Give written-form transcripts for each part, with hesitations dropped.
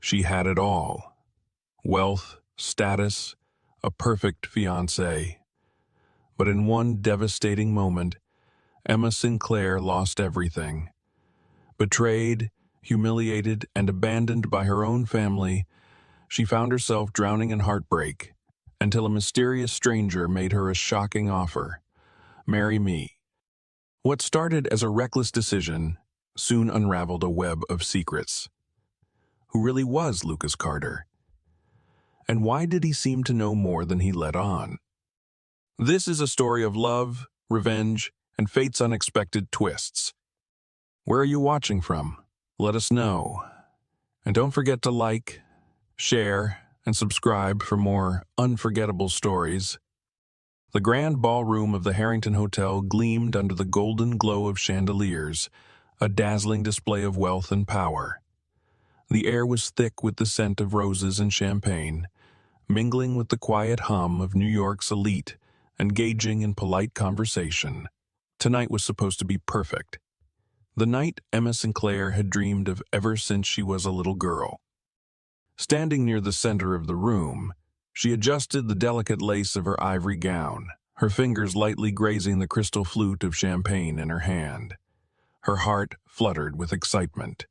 She had it all: wealth, status, a perfect fiancé. But in one devastating moment, Emma Sinclair lost everything. Betrayed, humiliated, and abandoned by her own family, she found herself drowning in heartbreak until a mysterious stranger made her a shocking offer: marry me. What started as a reckless decision soon unraveled a web of secrets. Who really was Lucas Carter? And why did he seem to know more than he let on? This is a story of love, revenge, and fate's unexpected twists. Where are you watching from? Let us know. And don't forget to like, share, and subscribe for more unforgettable stories. The grand ballroom of the Harrington Hotel gleamed under the golden glow of chandeliers, a dazzling display of wealth and power. The air was thick with the scent of roses and champagne, mingling with the quiet hum of New York's elite, engaging in polite conversation. Tonight was supposed to be perfect. The night Emma Sinclair had dreamed of ever since she was a little girl. Standing near the center of the room, she adjusted the delicate lace of her ivory gown, her fingers lightly grazing the crystal flute of champagne in her hand. Her heart fluttered with excitement.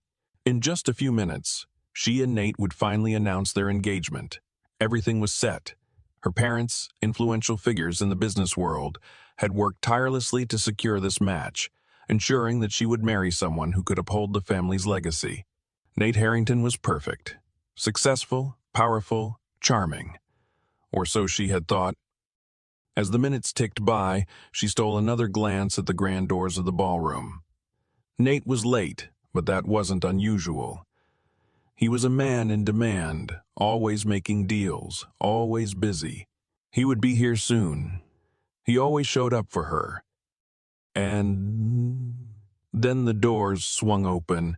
In just a few minutes, she and Nate would finally announce their engagement. Everything was set. Her parents, influential figures in the business world, had worked tirelessly to secure this match, ensuring that she would marry someone who could uphold the family's legacy. Nate Harrington was perfect. Successful, powerful, charming. Or so she had thought. As the minutes ticked by, she stole another glance at the grand doors of the ballroom. Nate was late, but that wasn't unusual. He was a man in demand, always making deals, always busy. He would be here soon. He always showed up for her. And then the doors swung open.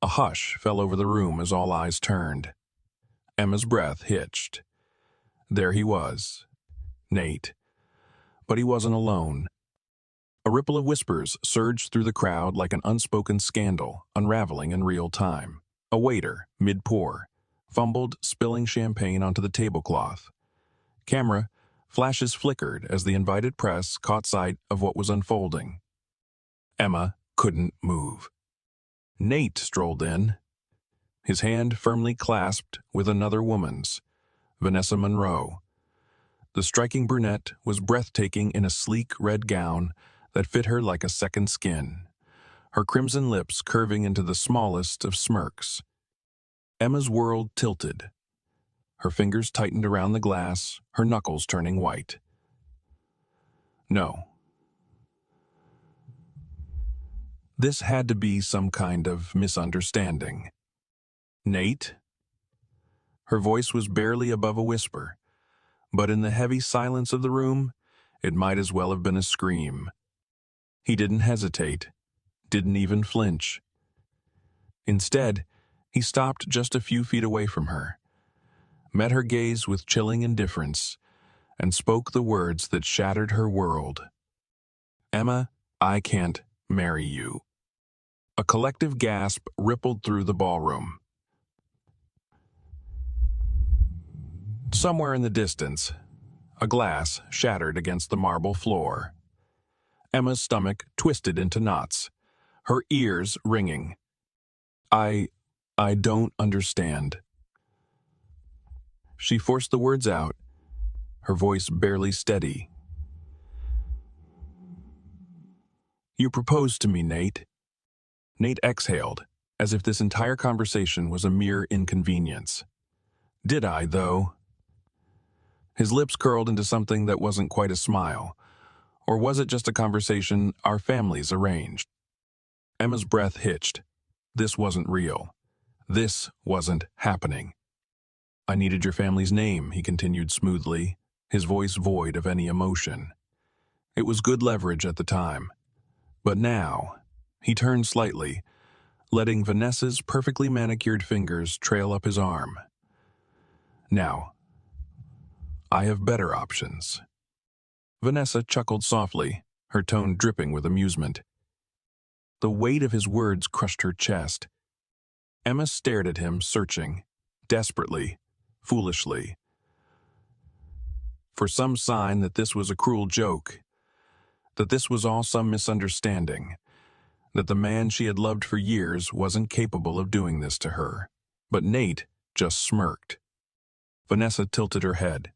A hush fell over the room as all eyes turned. Emma's breath hitched. There he was, Nate. But he wasn't alone. A ripple of whispers surged through the crowd like an unspoken scandal, unraveling in real time. A waiter, mid-pour, fumbled, spilling champagne onto the tablecloth. Camera flashes flickered as the invited press caught sight of what was unfolding. Emma couldn't move. Nate strolled in, his hand firmly clasped with another woman's, Vanessa Monroe. The striking brunette was breathtaking in a sleek red gown that fit her like a second skin, her crimson lips curving into the smallest of smirks. Emma's world tilted. Her fingers tightened around the glass, her knuckles turning white. No. This had to be some kind of misunderstanding. Nate? Her voice was barely above a whisper, but in the heavy silence of the room, it might as well have been a scream. He didn't hesitate, didn't even flinch. Instead, he stopped just a few feet away from her, met her gaze with chilling indifference, and spoke the words that shattered her world. Emma, I can't marry you. A collective gasp rippled through the ballroom. Somewhere in the distance, a glass shattered against the marble floor. Emma's stomach twisted into knots, her ears ringing. I don't understand. She forced the words out, her voice barely steady. You proposed to me, Nate. Nate exhaled, as if this entire conversation was a mere inconvenience. Did I, though? His lips curled into something that wasn't quite a smile. Or was it just a conversation our families arranged? Emma's breath hitched. This wasn't real. This wasn't happening. I needed your family's name, he continued smoothly, his voice void of any emotion. It was good leverage at the time. But now, he turned slightly, letting Vanessa's perfectly manicured fingers trail up his arm. Now, I have better options. Vanessa chuckled softly, her tone dripping with amusement. The weight of his words crushed her chest. Emma stared at him, searching. desperately, foolishly, for some sign that this was a cruel joke, that this was all some misunderstanding, that the man she had loved for years wasn't capable of doing this to her. But Nate just smirked. Vanessa tilted her head,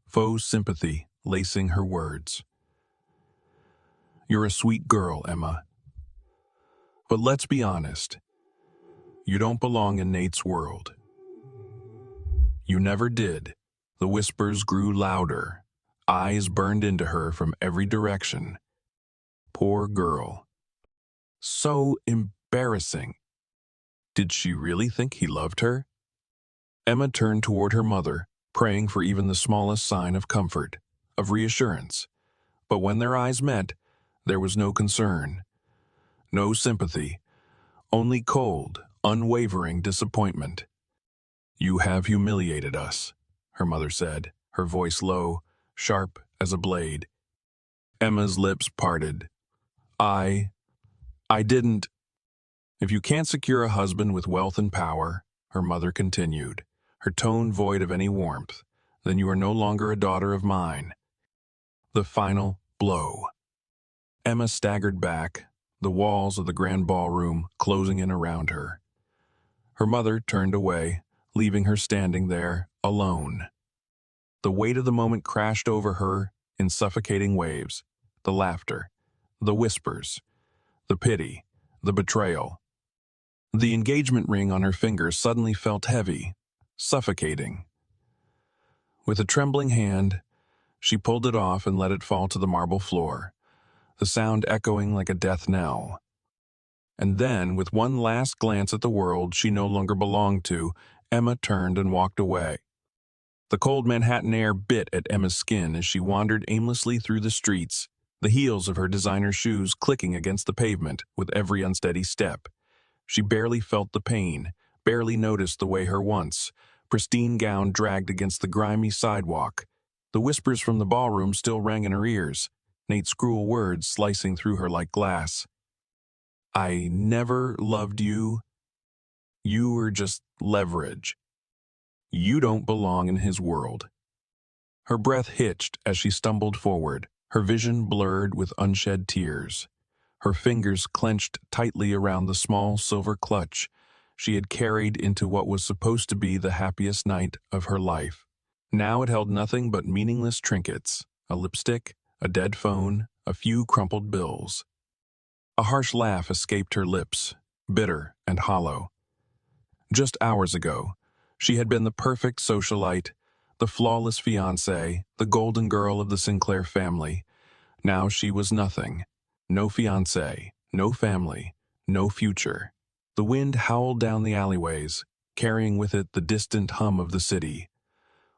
faux sympathy lacing her words. "You're a sweet girl, Emma. But let's be honest, you don't belong in Nate's world. You never did." The whispers grew louder. Eyes burned into her from every direction. Poor girl. So embarrassing. Did she really think he loved her? Emma turned toward her mother, praying for even the smallest sign of comfort, of reassurance. But when their eyes met, there was no concern, no sympathy, only cold, unwavering disappointment. "You have humiliated us," her mother said, her voice low, sharp as a blade. Emma's lips parted. I didn't." "If you can't secure a husband with wealth and power," her mother continued, her tone void of any warmth, "then you are no longer a daughter of mine." The final blow. Emma staggered back, the walls of the grand ballroom closing in around her. Her mother turned away, leaving her standing there, alone. The weight of the moment crashed over her in suffocating waves. The laughter, the whispers, the pity, the betrayal. The engagement ring on her finger suddenly felt heavy, suffocating. With a trembling hand, she pulled it off and let it fall to the marble floor, the sound echoing like a death knell. And then, with one last glance at the world she no longer belonged to, Emma turned and walked away. The cold Manhattan air bit at Emma's skin as she wandered aimlessly through the streets, the heels of her designer shoes clicking against the pavement with every unsteady step. She barely felt the pain, barely noticed the way her once pristine gown dragged against the grimy sidewalk. The whispers from the ballroom still rang in her ears, Nate's cruel words slicing through her like glass. "I never loved you. You were just leverage. You don't belong in his world." Her breath hitched as she stumbled forward, her vision blurred with unshed tears. Her fingers clenched tightly around the small silver clutch she had carried into what was supposed to be the happiest night of her life. Now it held nothing but meaningless trinkets, a lipstick, a dead phone, a few crumpled bills. A harsh laugh escaped her lips, bitter and hollow. Just hours ago, she had been the perfect socialite, the flawless fiancée, the golden girl of the Sinclair family. Now she was nothing. No fiancé, no family, no future. The wind howled down the alleyways, carrying with it the distant hum of the city.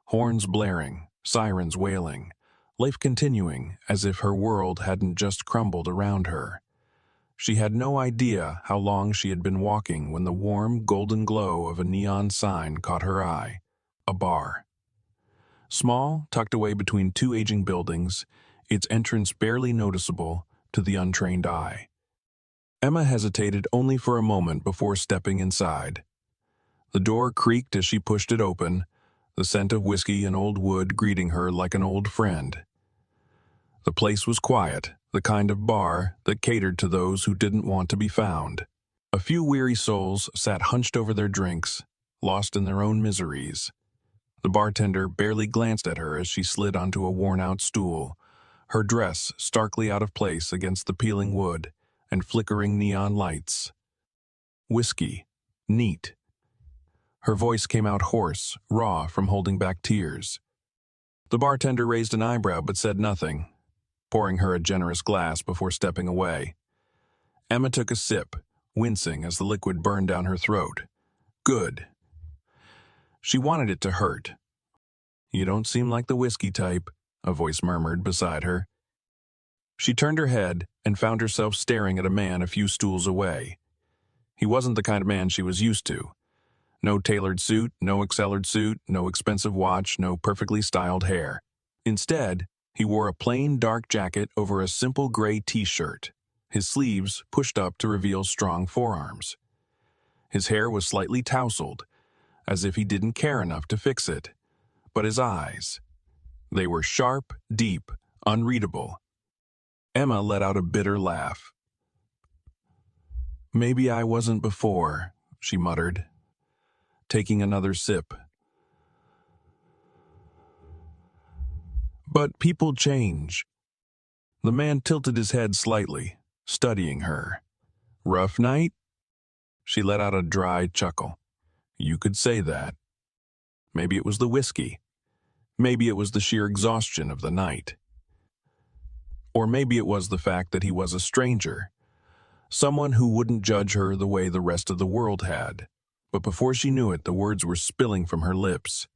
Horns blaring, sirens wailing, life continuing as if her world hadn't just crumbled around her. She had no idea how long she had been walking when the warm, golden glow of a neon sign caught her eye. A bar. Small, tucked away between two aging buildings, its entrance barely noticeable to the untrained eye. Emma hesitated only for a moment before stepping inside. The door creaked as she pushed it open, the scent of whiskey and old wood greeting her like an old friend. The place was quiet, the kind of bar that catered to those who didn't want to be found. A few weary souls sat hunched over their drinks, lost in their own miseries. The bartender barely glanced at her as she slid onto a worn-out stool, her dress starkly out of place against the peeling wood and flickering neon lights. "Whiskey. Neat." Her voice came out hoarse, raw from holding back tears. The bartender raised an eyebrow but said nothing, pouring her a generous glass before stepping away. Emma took a sip, wincing as the liquid burned down her throat. Good. She wanted it to hurt. "You don't seem like the whiskey type," a voice murmured beside her. She turned her head and found herself staring at a man a few stools away. He wasn't the kind of man she was used to. No tailored suit, no excellered suit, no expensive watch, no perfectly styled hair. Instead, he wore a plain dark jacket over a simple gray t-shirt, his sleeves pushed up to reveal strong forearms. His hair was slightly tousled, as if he didn't care enough to fix it. But his eyes, they were sharp, deep, unreadable. Emma let out a bitter laugh. "Maybe I wasn't before," she muttered, taking another sip. "But people change." The man tilted his head slightly, studying her. "Rough night?" She let out a dry chuckle. "You could say that." Maybe it was the whiskey. Maybe it was the sheer exhaustion of the night. Or maybe it was the fact that he was a stranger, someone who wouldn't judge her the way the rest of the world had. But before she knew it, the words were spilling from her lips.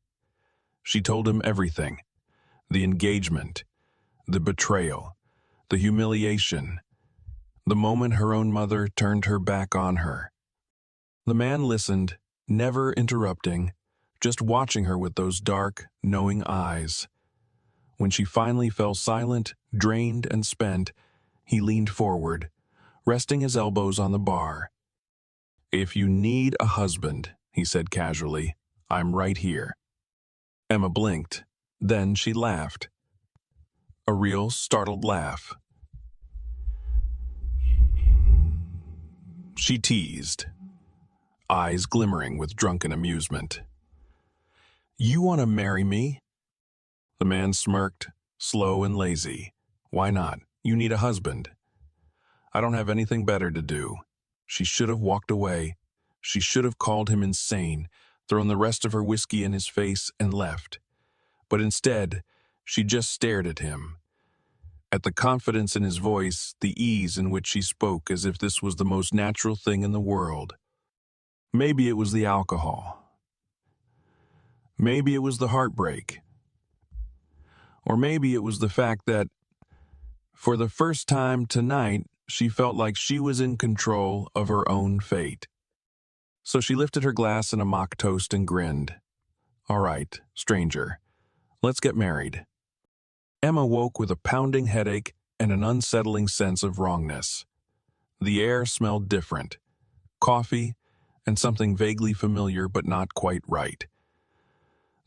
She told him everything: the engagement, the betrayal, the humiliation, the moment her own mother turned her back on her. The man listened, never interrupting, just watching her with those dark, knowing eyes. When she finally fell silent, drained and spent, he leaned forward, resting his elbows on the bar. "If you need a husband," he said casually, "I'm right here." Emma blinked. Then she laughed. A real, startled laugh. She teased, eyes glimmering with drunken amusement. "You want to marry me?" The man smirked, slow and lazy. "Why not? You need a husband." "I don't have anything better to do." She should have walked away. She should have called him insane, thrown the rest of her whiskey in his face, and left. But instead, she just stared at him. At the confidence in his voice, the ease in which she spoke as if this was the most natural thing in the world. Maybe it was the alcohol. Maybe it was the heartbreak. Or maybe it was the fact that, for the first time tonight, she felt like she was in control of her own fate. So she lifted her glass in a mock toast and grinned. "All right, stranger, let's get married." Emma woke with a pounding headache and an unsettling sense of wrongness. The air smelled different. Coffee and something vaguely familiar but not quite right.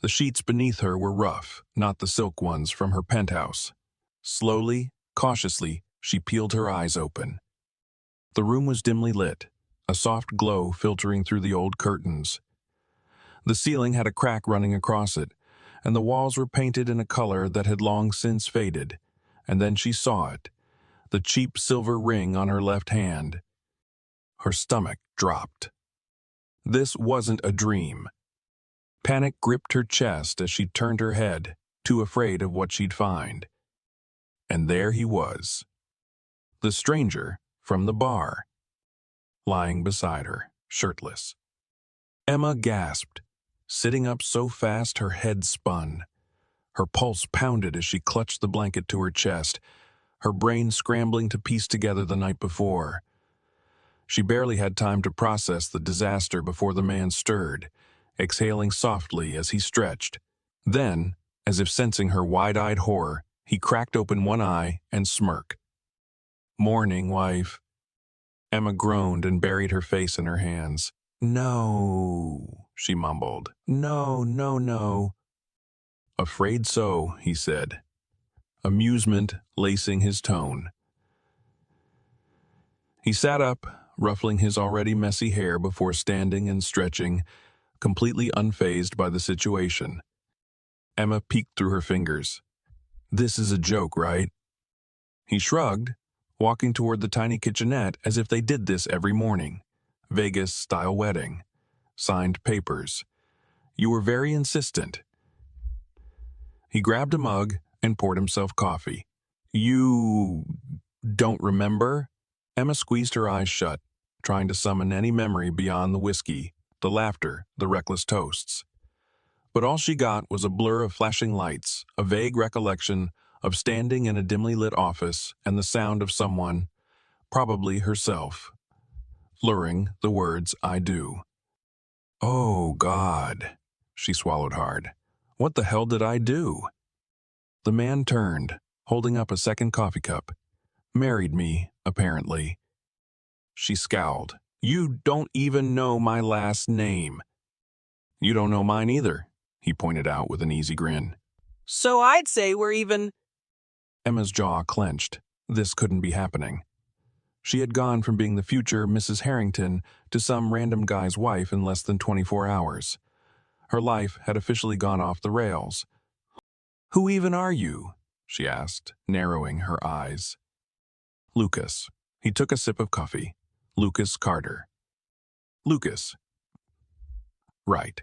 The sheets beneath her were rough, not the silk ones from her penthouse. Slowly, cautiously, she peeled her eyes open. The room was dimly lit, a soft glow filtering through the old curtains. The ceiling had a crack running across it, and the walls were painted in a color that had long since faded. And then she saw it, the cheap silver ring on her left hand. Her stomach dropped. This wasn't a dream. Panic gripped her chest as she turned her head, too afraid of what she'd find. And there he was, the stranger from the bar, lying beside her, shirtless. Emma gasped, sitting up so fast her head spun. Her pulse pounded as she clutched the blanket to her chest, her brain scrambling to piece together the night before. She barely had time to process the disaster before the man stirred, exhaling softly as he stretched. Then, as if sensing her wide-eyed horror, he cracked open one eye and smirked. "Morning, wife." Emma groaned and buried her face in her hands. "No," she mumbled. "No, no, no." "Afraid so," he said, amusement lacing his tone. He sat up, ruffling his already messy hair before standing and stretching, completely unfazed by the situation. Emma peeked through her fingers. "This is a joke, right?" He shrugged, walking toward the tiny kitchenette as if they did this every morning. Vegas-style wedding. Signed papers. "You were very insistent." He grabbed a mug and poured himself coffee. "You don't remember?" Emma squeezed her eyes shut, trying to summon any memory beyond the whiskey, the laughter, the reckless toasts. But all she got was a blur of flashing lights, a vague recollection of standing in a dimly lit office and the sound of someone, probably herself, luring the words, "I do." "Oh, God," she swallowed hard. "What the hell did I do?" The man turned, holding up a second coffee cup. "Married me, apparently." She scowled. "You don't even know my last name." You don't know mine either, he pointed out with an easy grin. So I'd say we're even. Emma's jaw clenched. This couldn't be happening. She had gone from being the future Mrs. Harrington to some random guy's wife in less than 24 hours. Her life had officially gone off the rails. Who even are you? She asked, narrowing her eyes. Lucas. He took a sip of coffee. Lucas Carter. Lucas. Right.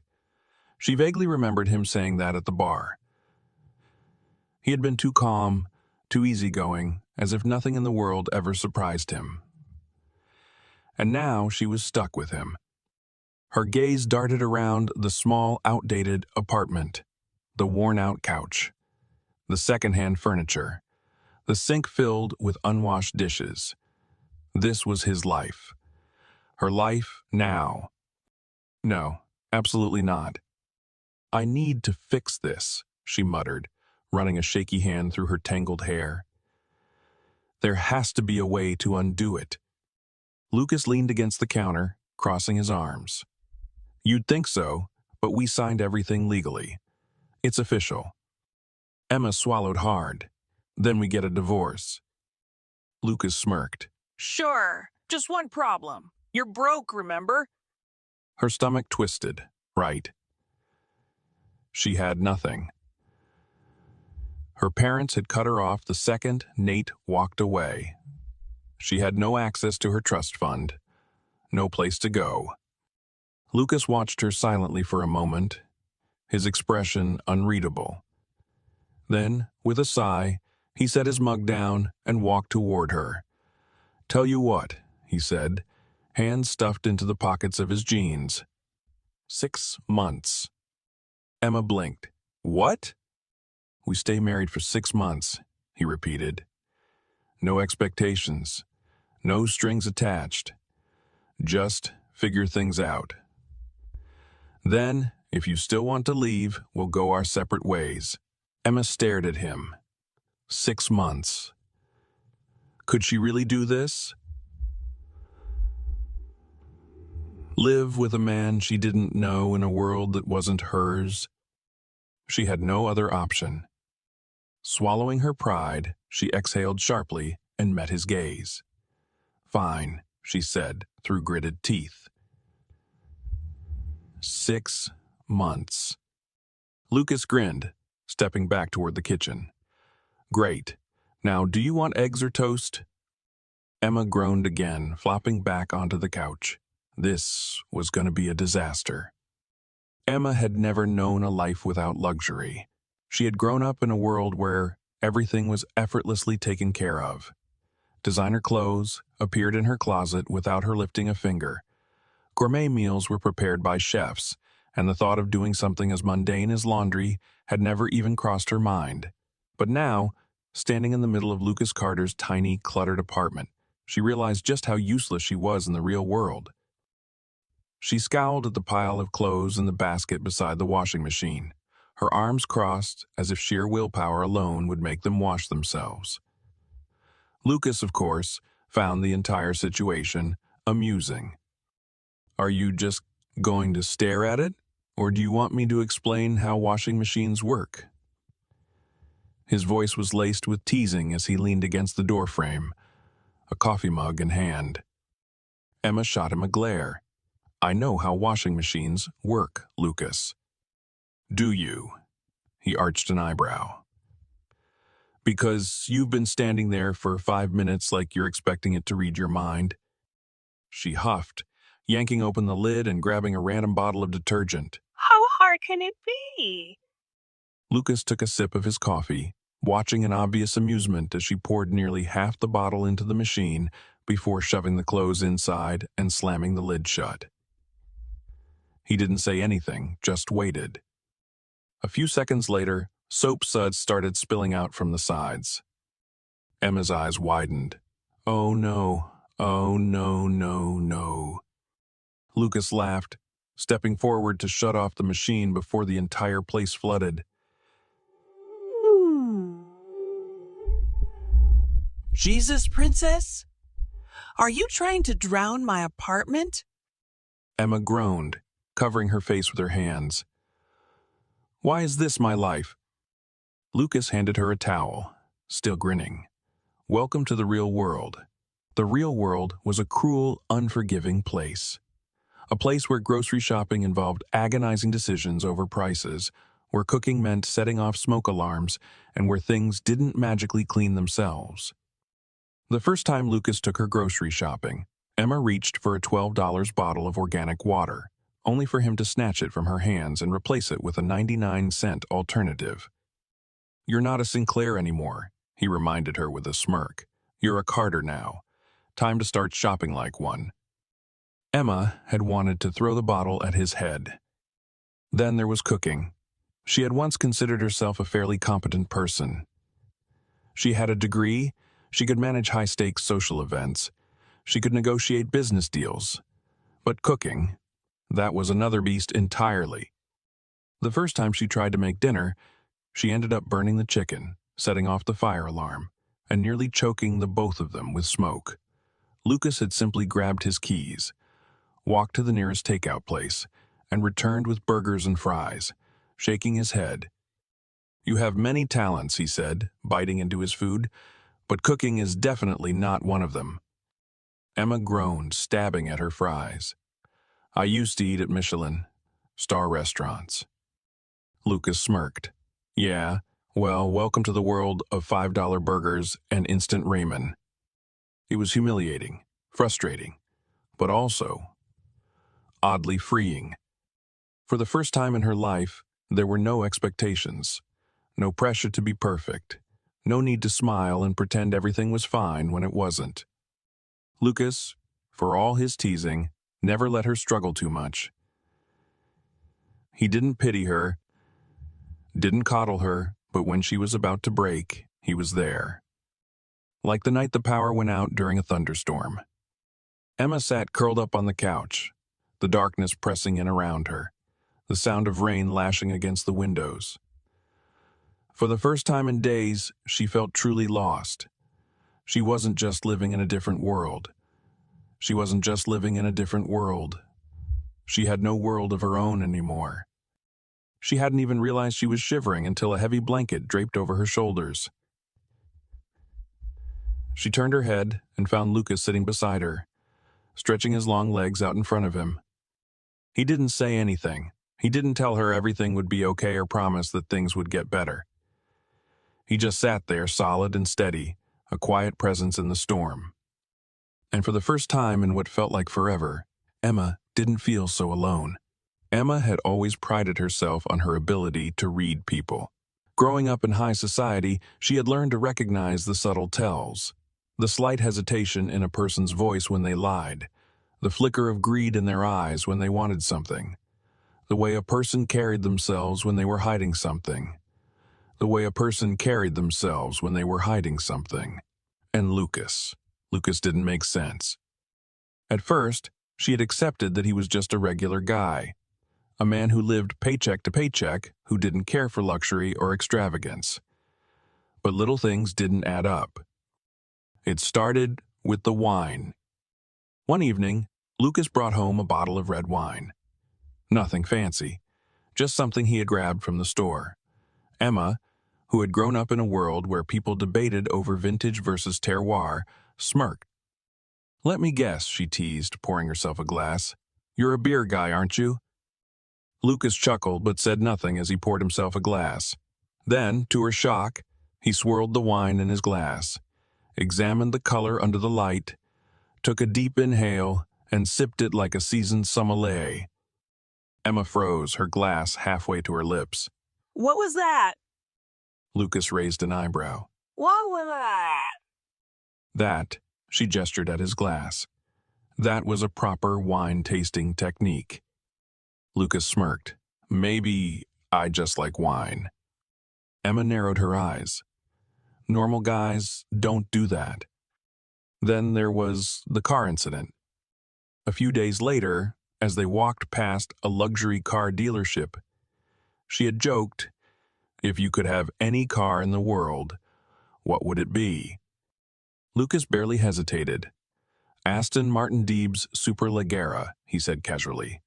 She vaguely remembered him saying that at the bar. He had been too calm, too easygoing, as if nothing in the world ever surprised him. And now she was stuck with him. Her gaze darted around the small, outdated apartment, the worn-out couch, the second-hand furniture, the sink filled with unwashed dishes. This was his life. Her life now. No, absolutely not. I need to fix this, she muttered, running a shaky hand through her tangled hair. There has to be a way to undo it. Lucas leaned against the counter, crossing his arms. You'd think so, but we signed everything legally. It's official. Emma swallowed hard. Then we get a divorce. Lucas smirked. Sure, just one problem. You're broke, remember? Her stomach twisted. Right. She had nothing. Her parents had cut her off the second Nate walked away. She had no access to her trust fund, no place to go. Lucas watched her silently for a moment, his expression unreadable. Then, with a sigh, he set his mug down and walked toward her. Tell you what, he said, hands stuffed into the pockets of his jeans. 6 months. Emma blinked. What? We stay married for 6 months, he repeated. No expectations, no strings attached. Just figure things out. Then, if you still want to leave, we'll go our separate ways. Emma stared at him. 6 months. Could she really do this? Live with a man she didn't know in a world that wasn't hers? She had no other option. Swallowing her pride, she exhaled sharply and met his gaze. Fine, she said through gritted teeth. 6 months. Lucas grinned, stepping back toward the kitchen. Great. Now, do you want eggs or toast? Emma groaned again, flopping back onto the couch. This was going to be a disaster. Emma had never known a life without luxury. She had grown up in a world where everything was effortlessly taken care of. Designer clothes appeared in her closet without her lifting a finger. Gourmet meals were prepared by chefs, and the thought of doing something as mundane as laundry had never even crossed her mind. But now, standing in the middle of Lucas Carter's tiny, cluttered apartment, she realized just how useless she was in the real world. She scowled at the pile of clothes in the basket beside the washing machine, her arms crossed as if sheer willpower alone would make them wash themselves. Lucas, of course, found the entire situation amusing. Are you just going to stare at it, or do you want me to explain how washing machines work? His voice was laced with teasing as he leaned against the doorframe, a coffee mug in hand. Emma shot him a glare. I know how washing machines work, Lucas. Do you? He arched an eyebrow. Because you've been standing there for 5 minutes like you're expecting it to read your mind. She huffed, yanking open the lid and grabbing a random bottle of detergent. How hard can it be? Lucas took a sip of his coffee, watching in obvious amusement as she poured nearly half the bottle into the machine before shoving the clothes inside and slamming the lid shut. He didn't say anything, just waited. A few seconds later, soap suds started spilling out from the sides. Emma's eyes widened. Oh no, oh no, no, no. Lucas laughed, stepping forward to shut off the machine before the entire place flooded. Jesus, Princess? Are you trying to drown my apartment? Emma groaned, covering her face with her hands. "Why is this my life?" Lucas handed her a towel, still grinning. "Welcome to the real world." The real world was a cruel, unforgiving place. A place where grocery shopping involved agonizing decisions over prices, where cooking meant setting off smoke alarms, and where things didn't magically clean themselves. The first time Lucas took her grocery shopping, Emma reached for a $12 bottle of organic water, only for him to snatch it from her hands and replace it with a 99-cent alternative. "You're not a Sinclair anymore," he reminded her with a smirk. "You're a Carter now. Time to start shopping like one." Emma had wanted to throw the bottle at his head. Then there was cooking. She had once considered herself a fairly competent person. She had a degree, she could manage high-stakes social events, she could negotiate business deals. But cooking, that was another beast entirely. The first time she tried to make dinner, she ended up burning the chicken, setting off the fire alarm, and nearly choking the both of them with smoke. Lucas had simply grabbed his keys, walked to the nearest takeout place, and returned with burgers and fries, shaking his head. "You have many talents," he said, biting into his food, "but cooking is definitely not one of them." Emma groaned, stabbing at her fries. "I used to eat at Michelin star restaurants." Lucas smirked. "Yeah, well, welcome to the world of $5 burgers and instant ramen." It was humiliating, frustrating, but also oddly freeing. For the first time in her life, there were no expectations, no pressure to be perfect, no need to smile and pretend everything was fine when it wasn't. Lucas, for all his teasing, never let her struggle too much. He didn't pity her, didn't coddle her, but when she was about to break, he was there. Like the night the power went out during a thunderstorm. Emma sat curled up on the couch, the darkness pressing in around her, the sound of rain lashing against the windows. For the first time in days, she felt truly lost. She wasn't just living in a different world. She wasn't just living in a different world. She had no world of her own anymore. She hadn't even realized she was shivering until a heavy blanket draped over her shoulders. She turned her head and found Lucas sitting beside her, stretching his long legs out in front of him. He didn't say anything. He didn't tell her everything would be okay or promise that things would get better. He just sat there, solid and steady, a quiet presence in the storm. And for the first time in what felt like forever, Emma didn't feel so alone. Emma had always prided herself on her ability to read people. Growing up in high society, she had learned to recognize the subtle tells. The slight hesitation in a person's voice when they lied, the flicker of greed in their eyes when they wanted something, the way a person carried themselves when they were hiding something, the way a person carried themselves when they were hiding something. And Lucas didn't make sense. At first, she had accepted that he was just a regular guy, a man who lived paycheck to paycheck, who didn't care for luxury or extravagance. But little things didn't add up. It started with the wine. One evening, Lucas brought home a bottle of red wine. Nothing fancy, just something he had grabbed from the store. Emma, who had grown up in a world where people debated over vintage versus terroir, smirked. "Let me guess," she teased, pouring herself a glass. "You're a beer guy, aren't you?" Lucas chuckled but said nothing as he poured himself a glass. Then, to her shock, he swirled the wine in his glass, examined the color under the light, took a deep inhale, and sipped it like a seasoned sommelier. Emma froze, her glass halfway to her lips. What was that? Lucas raised an eyebrow. What was that? That, she gestured at his glass. That was a proper wine-tasting technique. Lucas smirked. "Maybe I just like wine." Emma narrowed her eyes. Normal guys don't do that. Then there was the car incident. A few days later, as they walked past a luxury car dealership, she had joked, "If you could have any car in the world, what would it be?" Lucas barely hesitated. "Aston Martin Deeb's Superleggera," he said casually.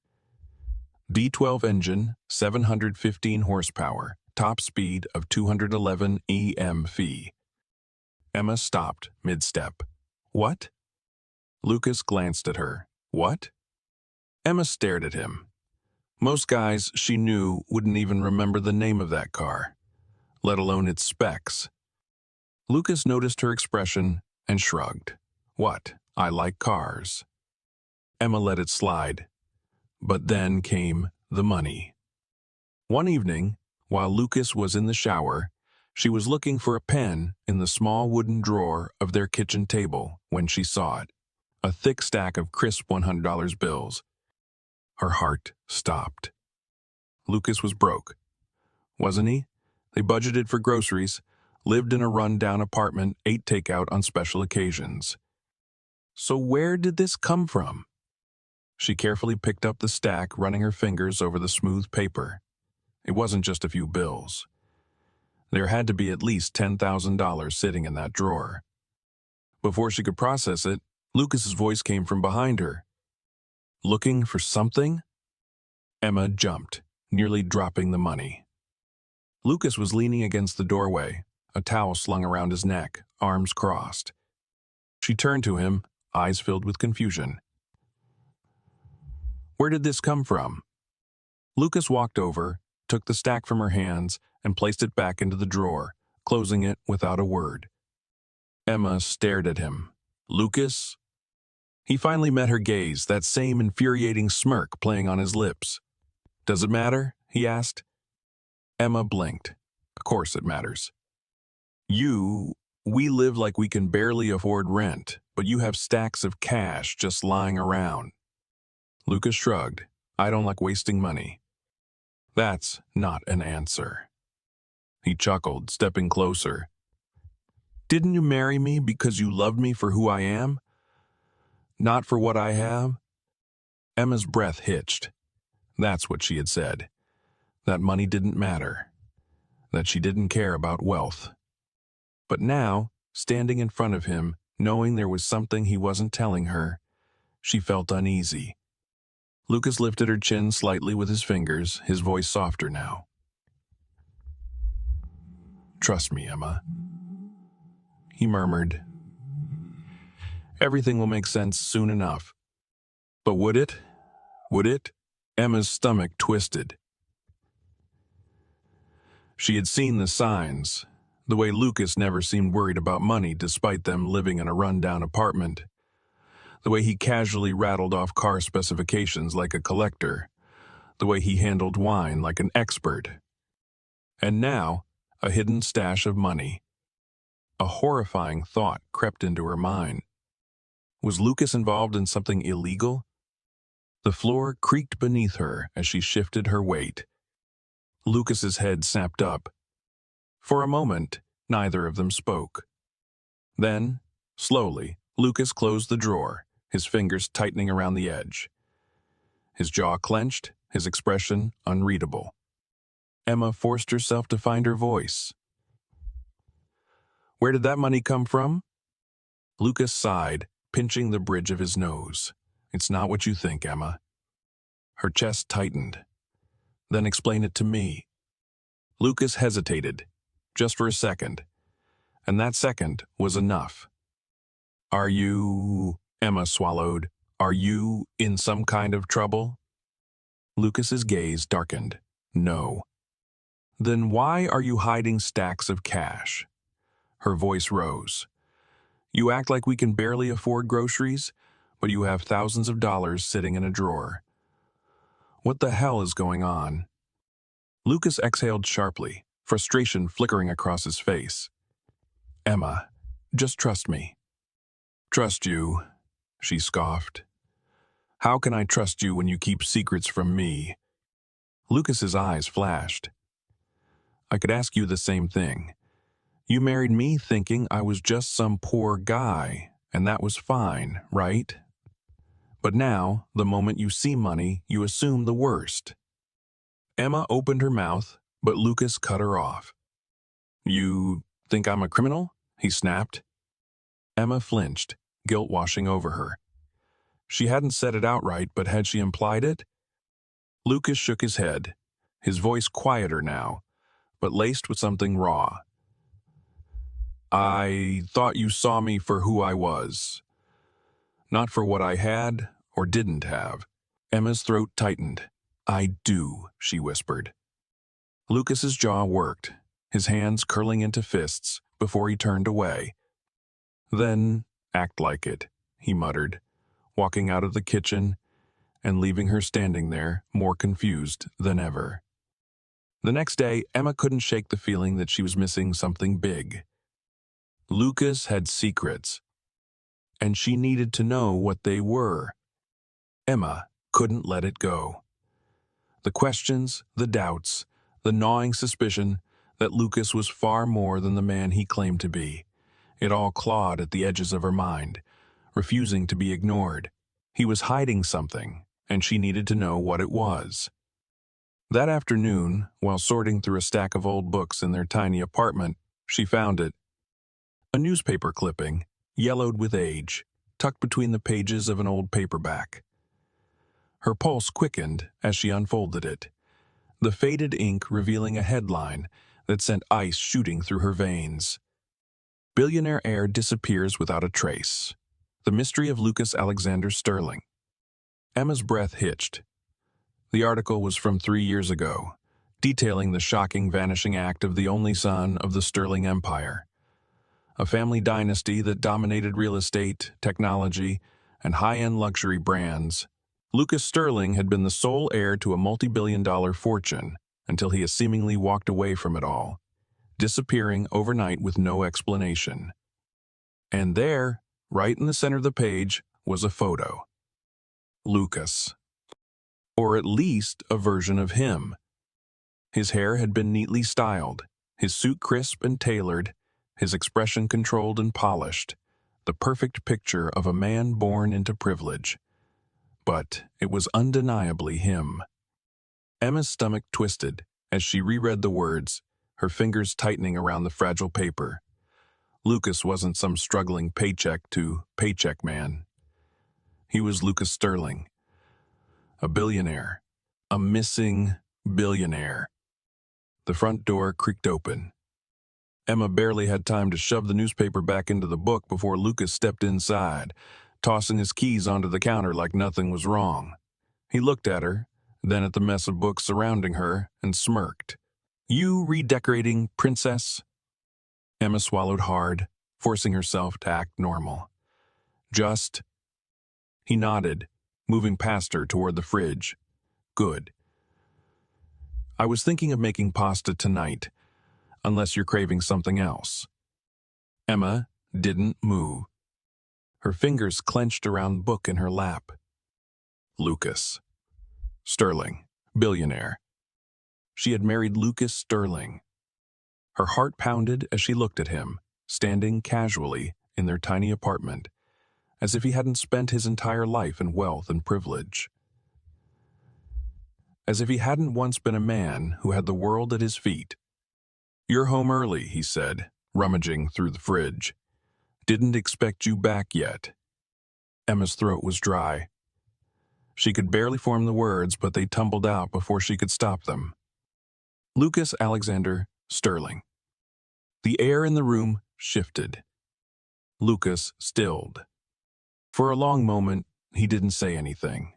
D12 engine, 715 horsepower, top speed of 211 EMF. Emma stopped mid-step. What? Lucas glanced at her. What? Emma stared at him. Most guys she knew wouldn't even remember the name of that car, let alone its specs. Lucas noticed her expression and shrugged. What? I like cars. Emma let it slide. But then came the money. One evening, while Lucas was in the shower, she was looking for a pen in the small wooden drawer of their kitchen table when she saw it, a thick stack of crisp $100 bills. Her heart stopped. Lucas was broke, wasn't he? They budgeted for groceries, lived in a run-down apartment, ate takeout on special occasions. So where did this come from? She carefully picked up the stack, running her fingers over the smooth paper. It wasn't just a few bills. There had to be at least $10,000 sitting in that drawer. Before she could process it, Lucas's voice came from behind her. Looking for something? Emma jumped, nearly dropping the money. Lucas was leaning against the doorway, a towel slung around his neck, arms crossed. She turned to him, eyes filled with confusion. Where did this come from? Lucas walked over, took the stack from her hands, and placed it back into the drawer, closing it without a word. Emma stared at him. Lucas? He finally met her gaze, that same infuriating smirk playing on his lips. Does it matter? He asked. Emma blinked. Of course it matters. We live like we can barely afford rent, but you have stacks of cash just lying around. Lucas shrugged. I don't like wasting money. That's not an answer. He chuckled, stepping closer. Didn't you marry me because you loved me for who I am? Not for what I have? Emma's breath hitched. That's what she had said. That money didn't matter. That she didn't care about wealth. But now, standing in front of him, knowing there was something he wasn't telling her, she felt uneasy. Lucas lifted her chin slightly with his fingers, his voice softer now. Trust me, Emma. He murmured. Everything will make sense soon enough. But would it? Would it? Emma's stomach twisted. She had seen the signs, the way Lucas never seemed worried about money despite them living in a run-down apartment. The way he casually rattled off car specifications like a collector. The way he handled wine like an expert. And now, a hidden stash of money. A horrifying thought crept into her mind. Was Lucas involved in something illegal? The floor creaked beneath her as she shifted her weight. Lucas's head snapped up. For a moment, neither of them spoke. Then, slowly, Lucas closed the drawer, his fingers tightening around the edge. His jaw clenched, his expression unreadable. Emma forced herself to find her voice. Where did that money come from? Lucas sighed, pinching the bridge of his nose. It's not what you think, Emma. Her chest tightened. Then explain it to me. Lucas hesitated, just for a second, and that second was enough. Are you, Emma swallowed, are you in some kind of trouble? Lucas's gaze darkened. No. Then why are you hiding stacks of cash? Her voice rose. You act like we can barely afford groceries, but you have thousands of dollars sitting in a drawer. What the hell is going on? Lucas exhaled sharply, frustration flickering across his face. Emma, just trust me. Trust you, she scoffed. How can I trust you when you keep secrets from me? Lucas's eyes flashed. I could ask you the same thing. You married me thinking I was just some poor guy, and that was fine, right? But now, the moment you see money, you assume the worst. Emma opened her mouth, but Lucas cut her off. You think I'm a criminal? He snapped. Emma flinched, guilt washing over her. She hadn't said it outright, but had she implied it? Lucas shook his head, his voice quieter now, but laced with something raw. I thought you saw me for who I was, not for what I had or didn't have. Emma's throat tightened. I do, she whispered. Lucas's jaw worked, his hands curling into fists before he turned away. Then act like it, he muttered, walking out of the kitchen and leaving her standing there, more confused than ever. The next day, Emma couldn't shake the feeling that she was missing something big. Lucas had secrets, and she needed to know what they were. Emma couldn't let it go. The questions, the doubts, the gnawing suspicion that Lucas was far more than the man he claimed to be. It all clawed at the edges of her mind, refusing to be ignored. He was hiding something, and she needed to know what it was. That afternoon, while sorting through a stack of old books in their tiny apartment, she found it. A newspaper clipping, yellowed with age, tucked between the pages of an old paperback. Her pulse quickened as she unfolded it, the faded ink revealing a headline that sent ice shooting through her veins. Billionaire heir disappears without a trace. The mystery of Lucas Alexander Sterling. Emma's breath hitched. The article was from 3 years ago, detailing the shocking vanishing act of the only son of the Sterling Empire, a family dynasty that dominated real estate, technology, and high-end luxury brands. Lucas Sterling had been the sole heir to a multi-billion-dollar fortune until he has seemingly walked away from it all, disappearing overnight with no explanation. And there, right in the center of the page, was a photo. Lucas. Or at least a version of him. His hair had been neatly styled, his suit crisp and tailored, his expression controlled and polished, the perfect picture of a man born into privilege. But it was undeniably him. Emma's stomach twisted as she reread the words, her fingers tightening around the fragile paper. Lucas wasn't some struggling paycheck man. He was Lucas Sterling, a billionaire, a missing billionaire. The front door creaked open. Emma barely had time to shove the newspaper back into the book before Lucas stepped inside, tossing his keys onto the counter like nothing was wrong. He looked at her, then at the mess of books surrounding her, and smirked. You redecorating, princess? Emma swallowed hard, forcing herself to act normal. Just. He nodded, moving past her toward the fridge. Good. I was thinking of making pasta tonight, unless you're craving something else. Emma didn't move. Her fingers clenched around the book in her lap. Lucas. Sterling, billionaire. She had married Lucas Sterling. Her heart pounded as she looked at him, standing casually in their tiny apartment, as if he hadn't spent his entire life in wealth and privilege. As if he hadn't once been a man who had the world at his feet. You're home early, he said, rummaging through the fridge. Didn't expect you back yet. Emma's throat was dry. She could barely form the words, but they tumbled out before she could stop them. Lucas Alexander Sterling. The air in the room shifted. Lucas stilled. For a long moment, he didn't say anything.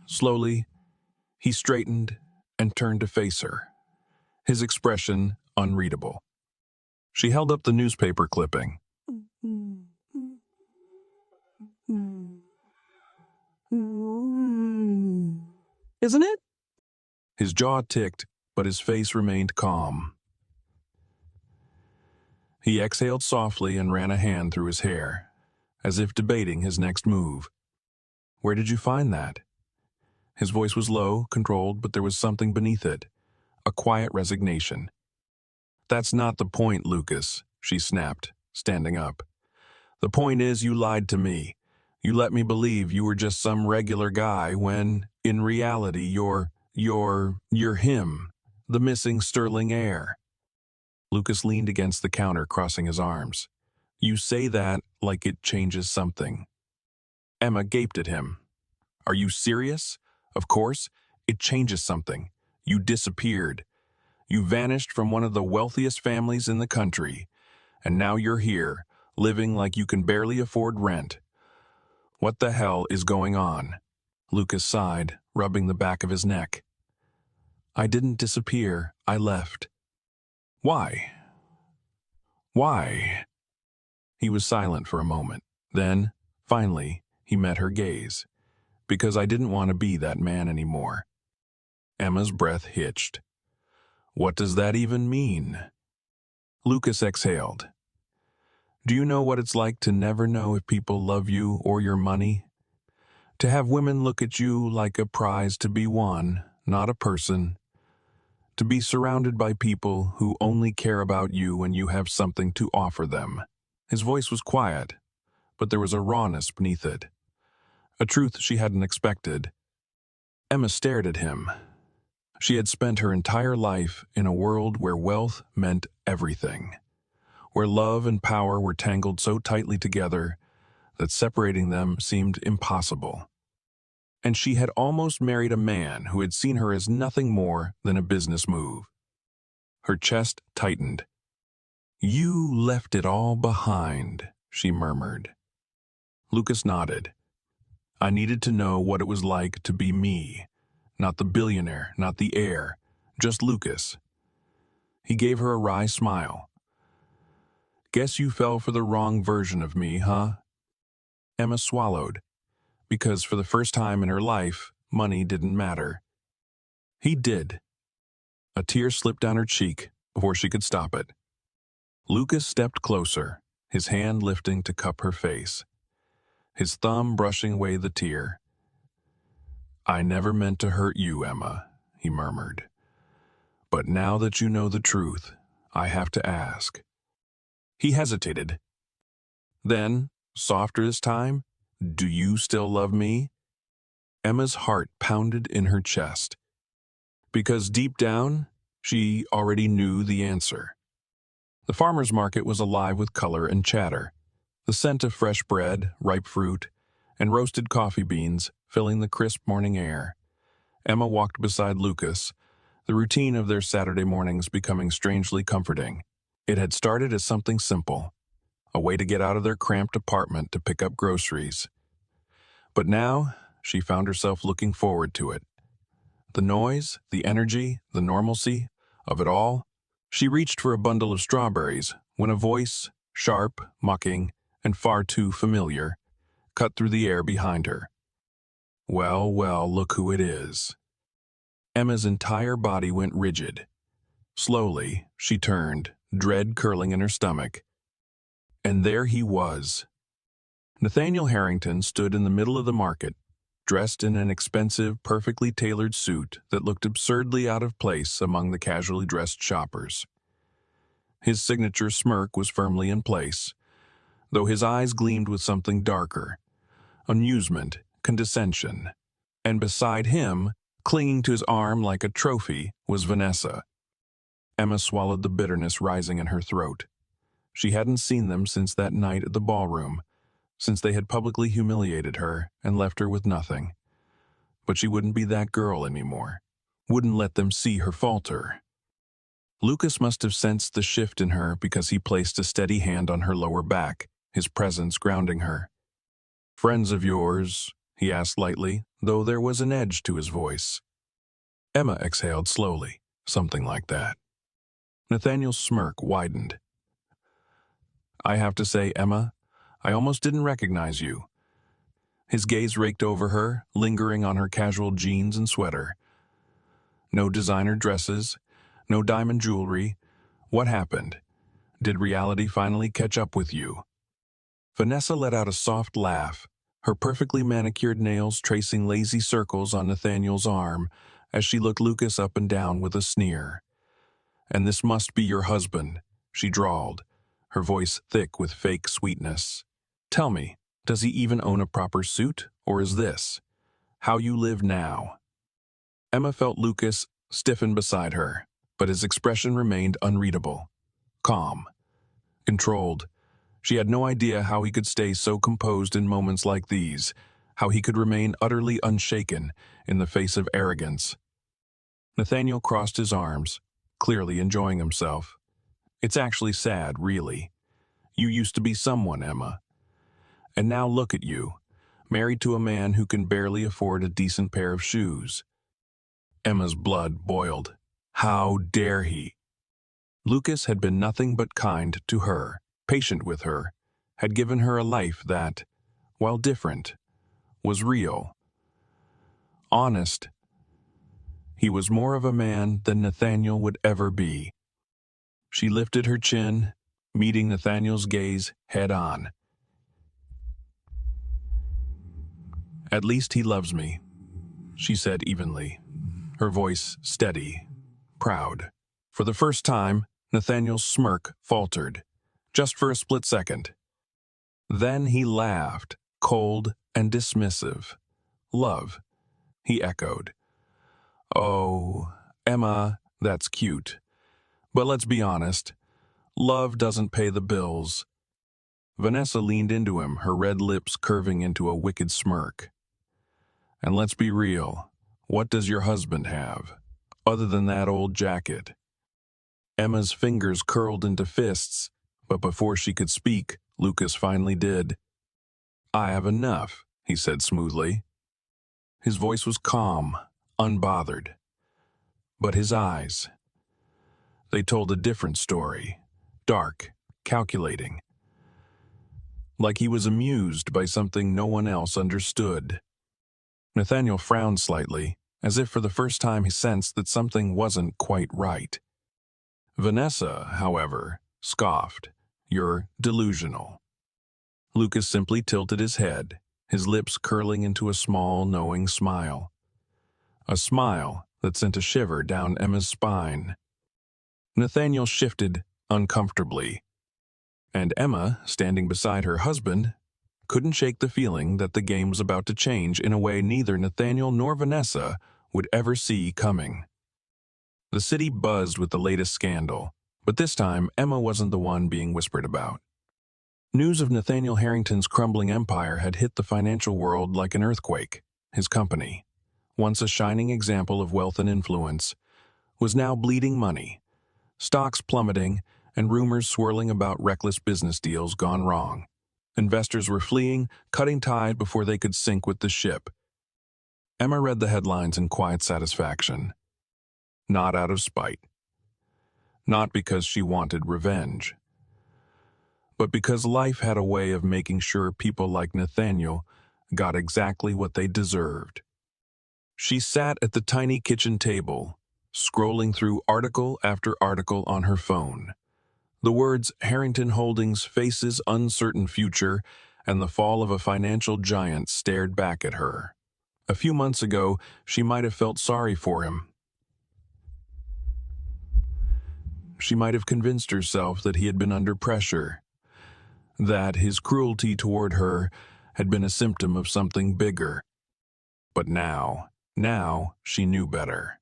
Slowly, he straightened and turned to face her, his expression unreadable. She held up the newspaper clipping. Isn't it? His jaw ticked, but his face remained calm. He exhaled softly and ran a hand through his hair, as if debating his next move. Where did you find that? His voice was low, controlled, but there was something beneath it, a quiet resignation. That's not the point, Lucas, she snapped, standing up. The point is you lied to me. You let me believe you were just some regular guy when, in reality, you're him, the missing Sterling heir. Lucas leaned against the counter, crossing his arms. You say that like it changes something. Emma gaped at him, Are you serious? Of course, it changes something. You disappeared. You vanished from one of the wealthiest families in the country, and now you're here, living like you can barely afford rent. What the hell is going on? Lucas sighed, rubbing the back of his neck. I didn't disappear, I left. Why? Why? He was silent for a moment. Then, finally, he met her gaze. Because I didn't want to be that man anymore. Emma's breath hitched. What does that even mean? Lucas exhaled. Do you know what it's like to never know if people love you or your money? To have women look at you like a prize to be won, not a person. To be surrounded by people who only care about you when you have something to offer them. His voice was quiet, but there was a rawness beneath it. A truth she hadn't expected. Emma stared at him. She had spent her entire life in a world where wealth meant everything, where love and power were tangled so tightly together that separating them seemed impossible. And she had almost married a man who had seen her as nothing more than a business move. Her chest tightened. You left it all behind, she murmured. Lucas nodded. I needed to know what it was like to be me. Not the billionaire, not the heir, just Lucas. He gave her a wry smile. Guess you fell for the wrong version of me, huh? Emma swallowed, because for the first time in her life, money didn't matter. He did. A tear slipped down her cheek before she could stop it. Lucas stepped closer, his hand lifting to cup her face, his thumb brushing away the tear. I never meant to hurt you, Emma, he murmured. But now that you know the truth, I have to ask. He hesitated. Then, softer this time, do you still love me? Emma's heart pounded in her chest. Because deep down, she already knew the answer. The farmer's market was alive with color and chatter, the scent of fresh bread, ripe fruit, and roasted coffee beans filling the crisp morning air. Emma walked beside Lucas, the routine of their Saturday mornings becoming strangely comforting. It had started as something simple, a way to get out of their cramped apartment to pick up groceries. But now, she found herself looking forward to it. The noise, the energy, the normalcy of it all. She reached for a bundle of strawberries when a voice, sharp, mocking, and far too familiar, cut through the air behind her. Well, well, look who it is. Emma's entire body went rigid. Slowly, she turned, dread curling in her stomach. And there he was. Nathaniel Harrington stood in the middle of the market, dressed in an expensive, perfectly tailored suit that looked absurdly out of place among the casually dressed shoppers. His signature smirk was firmly in place, though his eyes gleamed with something darker, amusement, condescension. And beside him, clinging to his arm like a trophy, was Vanessa. Emma swallowed the bitterness rising in her throat. She hadn't seen them since that night at the ballroom, since they had publicly humiliated her and left her with nothing. But she wouldn't be that girl anymore, wouldn't let them see her falter. Lucas must have sensed the shift in her because he placed a steady hand on her lower back, his presence grounding her. Friends of yours? He asked lightly, though there was an edge to his voice. Emma exhaled slowly, something like that. Nathaniel's smirk widened. I have to say, Emma, I almost didn't recognize you. His gaze raked over her, lingering on her casual jeans and sweater. No designer dresses, no diamond jewelry. What happened? Did reality finally catch up with you? Vanessa let out a soft laugh, her perfectly manicured nails tracing lazy circles on Nathaniel's arm as she looked Lucas up and down with a sneer. And this must be your husband, she drawled, her voice thick with fake sweetness. Tell me, does he even own a proper suit, or is this how you live now? Emma felt Lucas stiffen beside her, but his expression remained unreadable. Calm. Controlled. She had no idea how he could stay so composed in moments like these, how he could remain utterly unshaken in the face of arrogance. Nathaniel crossed his arms, clearly enjoying himself. It's actually sad, really. You used to be someone, Emma. And now look at you, married to a man who can barely afford a decent pair of shoes. Emma's blood boiled. How dare he? Lucas had been nothing but kind to her, patient with her, had given her a life that, while different, was real. Honest. He was more of a man than Nathaniel would ever be. She lifted her chin, meeting Nathaniel's gaze head on. At least he loves me, she said evenly, her voice steady, proud. For the first time, Nathaniel's smirk faltered, just for a split second. Then he laughed, cold and dismissive. Love, he echoed. Oh, Emma, that's cute. But let's be honest, love doesn't pay the bills. Vanessa leaned into him, her red lips curving into a wicked smirk. And let's be real, what does your husband have, other than that old jacket? Emma's fingers curled into fists, but before she could speak, Lucas finally did. I have enough, he said smoothly. His voice was calm, unbothered. But his eyes, they told a different story, dark, calculating. Like he was amused by something no one else understood. Nathaniel frowned slightly, as if for the first time he sensed that something wasn't quite right. Vanessa, however, scoffed. You're delusional. Lucas simply tilted his head, his lips curling into a small, knowing smile. A smile that sent a shiver down Emma's spine. Nathaniel shifted uncomfortably, and Emma, standing beside her husband, couldn't shake the feeling that the game was about to change in a way neither Nathaniel nor Vanessa would ever see coming. The city buzzed with the latest scandal, but this time Emma wasn't the one being whispered about. News of Nathaniel Harrington's crumbling empire had hit the financial world like an earthquake. His company, once a shining example of wealth and influence, was now bleeding money, stocks plummeting, and rumors swirling about reckless business deals gone wrong. Investors were fleeing, cutting tide before they could sink with the ship. Emma read the headlines in quiet satisfaction. Not out of spite. Not because she wanted revenge. But because life had a way of making sure people like Nathaniel got exactly what they deserved. She sat at the tiny kitchen table, scrolling through article after article on her phone. The words Harrington Holdings faces uncertain future and the fall of a financial giant stared back at her. A few months ago, she might have felt sorry for him. She might have convinced herself that he had been under pressure, that his cruelty toward her had been a symptom of something bigger. But now she knew better.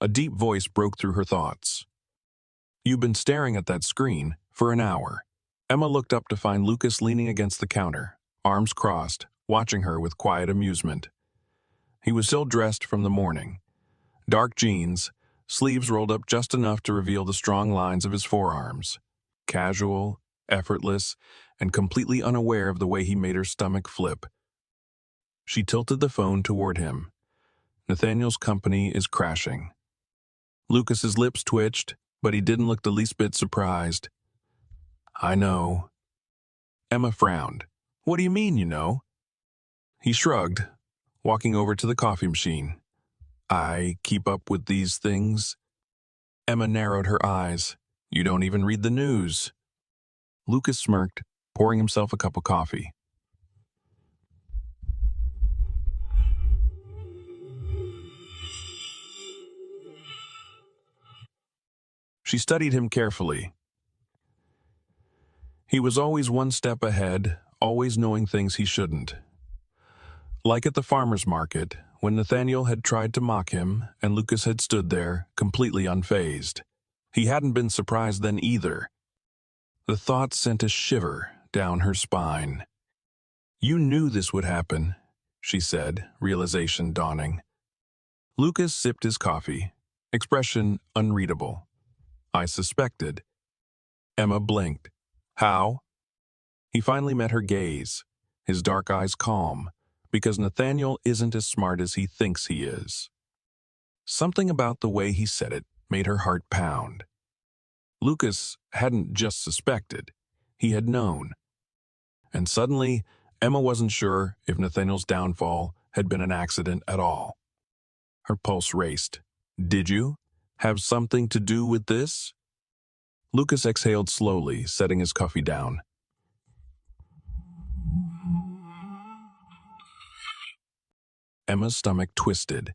A deep voice broke through her thoughts. You've been staring at that screen for an hour. Emma looked up to find Lucas leaning against the counter, arms crossed, watching her with quiet amusement. He was still dressed from the morning. Dark jeans, sleeves rolled up just enough to reveal the strong lines of his forearms. Casual, effortless, and completely unaware of the way he made her stomach flip. She tilted the phone toward him. Nathaniel's company is crashing. Lucas's lips twitched, but he didn't look the least bit surprised. I know. Emma frowned. What do you mean, you know? He shrugged, walking over to the coffee machine. I keep up with these things. Emma narrowed her eyes. You don't even read the news. Lucas smirked, pouring himself a cup of coffee. She studied him carefully. He was always one step ahead, always knowing things he shouldn't. Like at the farmer's market, when Nathaniel had tried to mock him and Lucas had stood there, completely unfazed. He hadn't been surprised then either. The thought sent a shiver down her spine. You knew this would happen. she said, realization dawning. Lucas sipped his coffee, expression unreadable. I suspected. Emma blinked. How? He finally met her gaze, his dark eyes calm, because Nathaniel isn't as smart as he thinks he is. Something about the way he said it made her heart pound. Lucas hadn't just suspected, he had known. And suddenly, Emma wasn't sure if Nathaniel's downfall had been an accident at all. Her pulse raced. Did you have something to do with this? Lucas exhaled slowly, setting his coffee down. Emma's stomach twisted.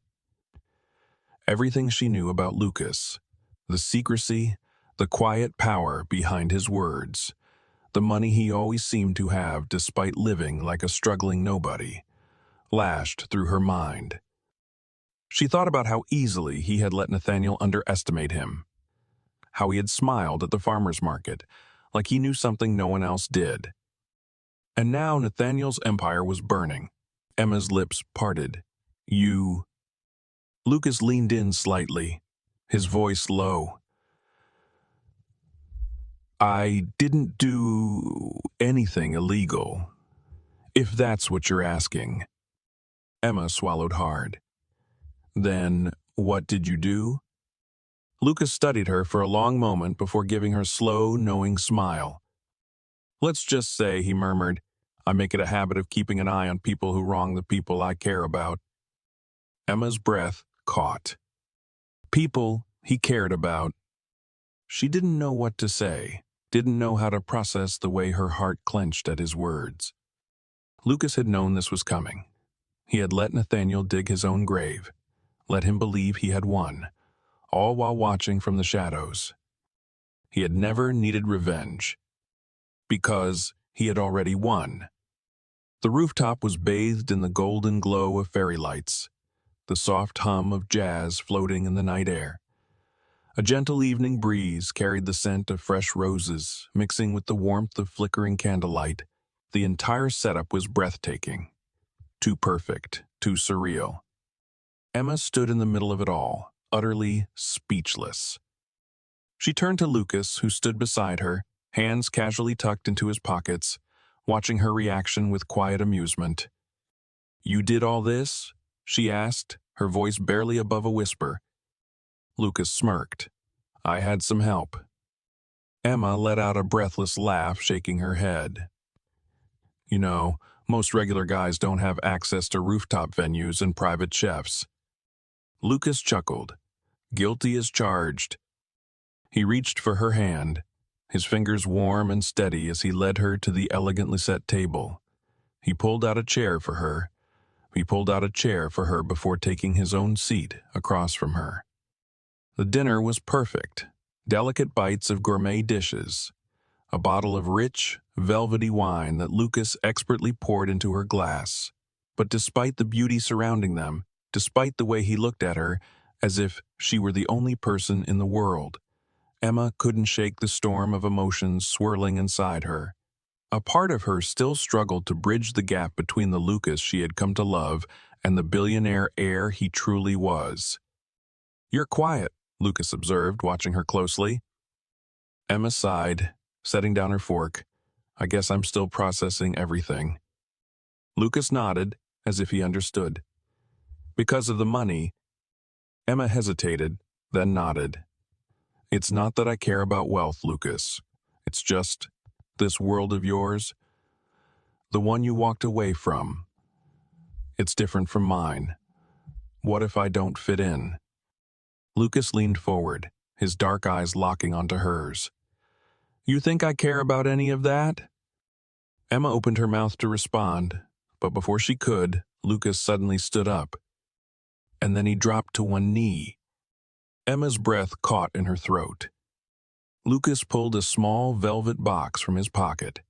Everything she knew about Lucas, the secrecy, the quiet power behind his words, the money he always seemed to have despite living like a struggling nobody, lashed through her mind. She thought about how easily he had let Nathaniel underestimate him, how he had smiled at the farmer's market, like he knew something no one else did. And now Nathaniel's empire was burning. Emma's lips parted. You... Lucas leaned in slightly, his voice low. I didn't do anything illegal, if that's what you're asking. Emma swallowed hard. Then, what did you do? Lucas studied her for a long moment before giving her a slow, knowing smile. Let's just say, he murmured, I make it a habit of keeping an eye on people who wrong the people I care about. Emma's breath caught. People he cared about. She didn't know what to say, didn't know how to process the way her heart clenched at his words. Lucas had known this was coming. He had let Nathaniel dig his own grave, let him believe he had won, all while watching from the shadows. He had never needed revenge, because he had already won. The rooftop was bathed in the golden glow of fairy lights, the soft hum of jazz floating in the night air. A gentle evening breeze carried the scent of fresh roses, mixing with the warmth of flickering candlelight. The entire setup was breathtaking. Too perfect, too surreal. Emma stood in the middle of it all, utterly speechless. She turned to Lucas, who stood beside her, hands casually tucked into his pockets, watching her reaction with quiet amusement. You did all this? She asked, her voice barely above a whisper. Lucas smirked. I had some help. Emma let out a breathless laugh, shaking her head. You know, most regular guys don't have access to rooftop venues and private chefs. Lucas chuckled. Guilty as charged. He reached for her hand, his fingers warm and steady as he led her to the elegantly set table. He pulled out a chair for her. Before taking his own seat across from her. The dinner was perfect. Delicate bites of gourmet dishes. A bottle of rich, velvety wine that Lucas expertly poured into her glass. But despite the beauty surrounding them, despite the way he looked at her, as if she were the only person in the world, Emma couldn't shake the storm of emotions swirling inside her. A part of her still struggled to bridge the gap between the Lucas she had come to love and the billionaire heir he truly was. You're quiet, Lucas observed, watching her closely. Emma sighed, setting down her fork. I guess I'm still processing everything. Lucas nodded, as if he understood. Because of the money. Emma hesitated, then nodded. It's not that I care about wealth, Lucas. It's just, this world of yours, the one you walked away from, it's different from mine. What if I don't fit in? Lucas leaned forward, his dark eyes locking onto hers. You think I care about any of that? Emma opened her mouth to respond, but before she could, Lucas suddenly stood up. And then he dropped to one knee. Emma's breath caught in her throat. Lucas pulled a small velvet box from his pocket,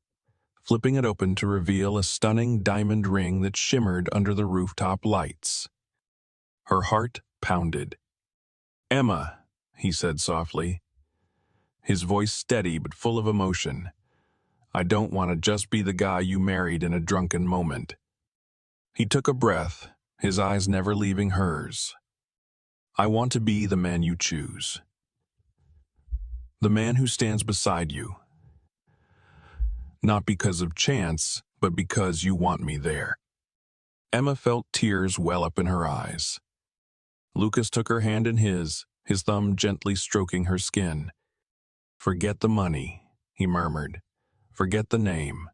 flipping it open to reveal a stunning diamond ring that shimmered under the rooftop lights. Her heart pounded. Emma, he said softly, his voice steady but full of emotion. I don't want to just be the guy you married in a drunken moment. He took a breath, his eyes never leaving hers. I want to be the man you choose. The man who stands beside you. Not because of chance, but because you want me there. Emma felt tears well up in her eyes. Lucas took her hand in his thumb gently stroking her skin. Forget the money, he murmured. Forget the name.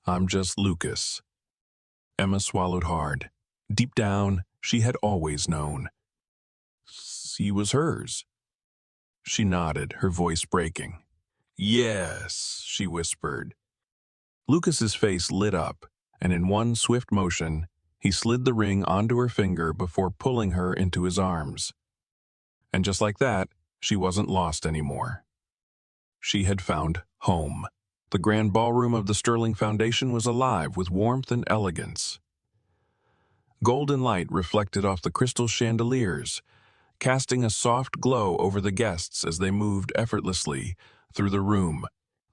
I'm just Lucas. Emma swallowed hard. Deep down, she had always known. He was hers. She nodded, her voice breaking. Yes, she whispered. Lucas's face lit up, and in one swift motion, he slid the ring onto her finger before pulling her into his arms. And just like that, she wasn't lost anymore. She had found home. The grand ballroom of the Sterling Foundation was alive with warmth and elegance. Golden light reflected off the crystal chandeliers, casting a soft glow over the guests as they moved effortlessly through the room.